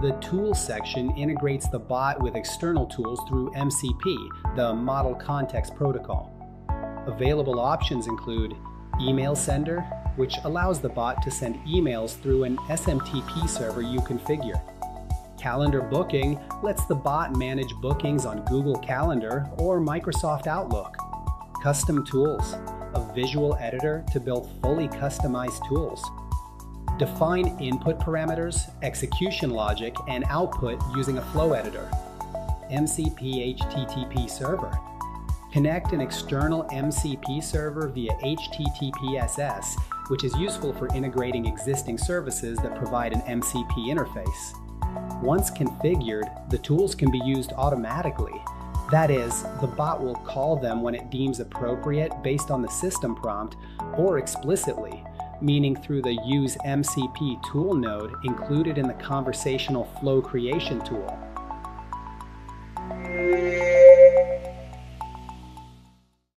The Tools section integrates the bot with external tools through MCP, the Model Context Protocol. Available options include Email Sender, which allows the bot to send emails through an SMTP server you configure. Calendar Booking lets the bot manage bookings on Google Calendar or Microsoft Outlook. Custom Tools, a visual editor to build fully customized tools. Define input parameters, execution logic, and output using a flow editor. MCP HTTP server. Connect an external MCP server via HTTPSS, which is useful for integrating existing services that provide an MCP interface. Once configured, the tools can be used automatically. That is, the bot will call them when it deems appropriate based on the system prompt, or explicitly, meaning through the Use MCP Tool node included in the Conversational Flow Creation tool.